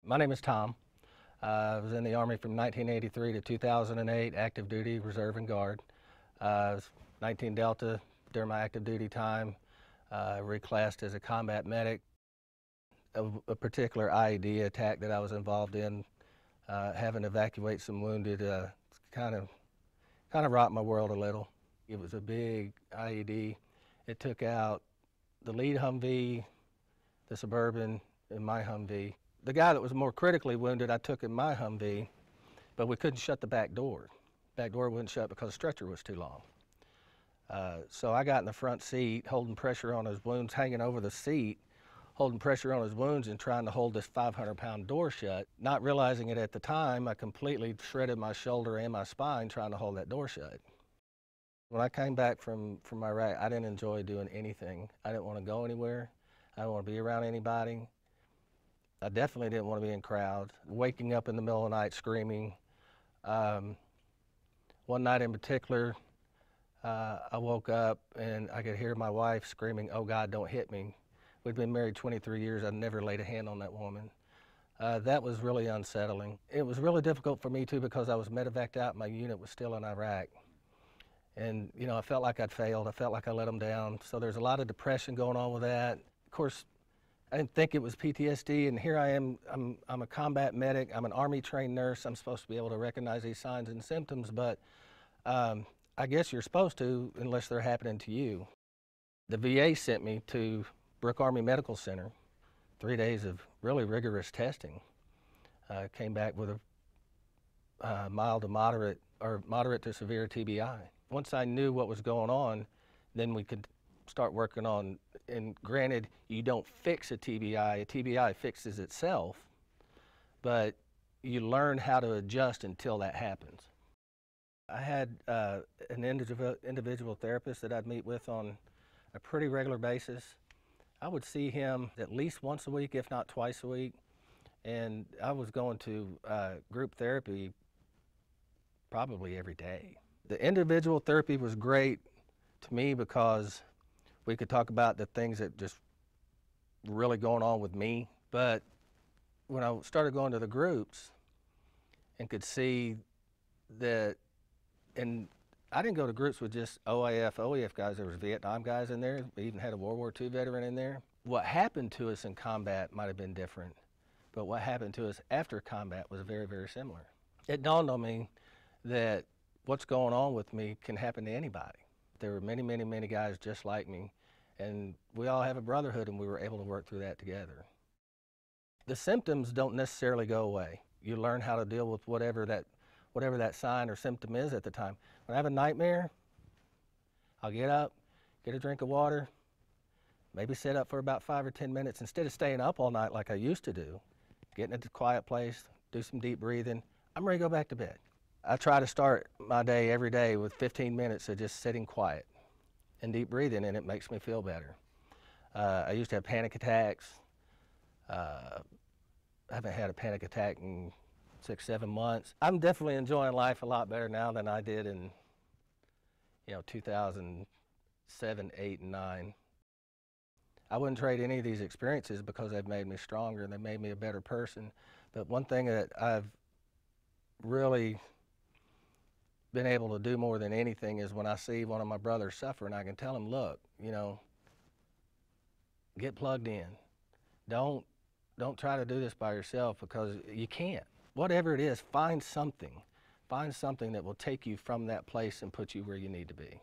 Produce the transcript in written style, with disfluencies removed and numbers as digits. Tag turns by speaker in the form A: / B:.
A: My name is Tom. I was in the Army from 1983 to 2008, active duty, reserve, and guard. I was 19 Delta during my active duty time, reclassed as a combat medic. A particular IED attack that I was involved in, having to evacuate some wounded, kind of rocked my world a little. It was a big IED. It took out the lead Humvee, the Suburban, and my Humvee. The guy that was more critically wounded, I took in my Humvee, but we couldn't shut the back door. Back door wouldn't shut because the stretcher was too long. So I got in the front seat, holding pressure on his wounds, hanging over the seat, holding pressure on his wounds and trying to hold this 500-pound door shut. Not realizing it at the time, I completely shredded my shoulder and my spine trying to hold that door shut. When I came back from Iraq, I didn't enjoy doing anything. I didn't want to go anywhere. I didn't want to be around anybody. I definitely didn't want to be in crowds. Waking up in the middle of the night screaming. One night in particular, I woke up and I could hear my wife screaming, "Oh God, don't hit me." We'd been married 23 years. I'd never laid a hand on that woman. That was really unsettling. It was really difficult for me too because I was medevaced out. My unit was still in Iraq. And you know, I felt like I'd failed. I felt like I let them down. So there's a lot of depression going on with that. Of course, I didn't think it was PTSD, and here I am, I'm a combat medic, I'm an Army trained nurse, I'm supposed to be able to recognize these signs and symptoms, but I guess you're supposed to unless they're happening to you. The VA sent me to Brooke Army Medical Center, 3 days of really rigorous testing. Came back with a mild to moderate, or moderate to severe TBI. Once I knew what was going on, then we could start working on, and granted, you don't fix a TBI fixes itself, but you learn how to adjust until that happens. I had an individual therapist that I'd meet with on a pretty regular basis. I would see him at least once a week, if not twice a week, and I was going to group therapy probably every day. The individual therapy was great to me because we could talk about the things that just really going on with me. But when I started going to the groups and could see that, and I didn't go to groups with just OAF, OEF guys. There was Vietnam guys in there. We even had a World War II veteran in there. What happened to us in combat might have been different, but what happened to us after combat was very, very similar. It dawned on me that what's going on with me can happen to anybody. There were many, many, many guys just like me, and we all have a brotherhood, and we were able to work through that together. The symptoms don't necessarily go away. You learn how to deal with whatever that sign or symptom is at the time. When I have a nightmare, I'll get up, get a drink of water, maybe sit up for about 5 or 10 minutes. Instead of staying up all night like I used to do, get in a quiet place, do some deep breathing, I'm ready to go back to bed. I try to start my day every day with 15 minutes of just sitting quiet and deep breathing, and it makes me feel better. I used to have panic attacks. I haven't had a panic attack in 6, 7 months. I'm definitely enjoying life a lot better now than I did in 2007, 8, and 9. I wouldn't trade any of these experiences because they've made me stronger and they made me a better person. But one thing that I've really been able to do more than anything is when I see one of my brothers suffering, I can tell him, look, get plugged in. Don't try to do this by yourself because you can't. Whatever it is, find something that will take you from that place and put you where you need to be.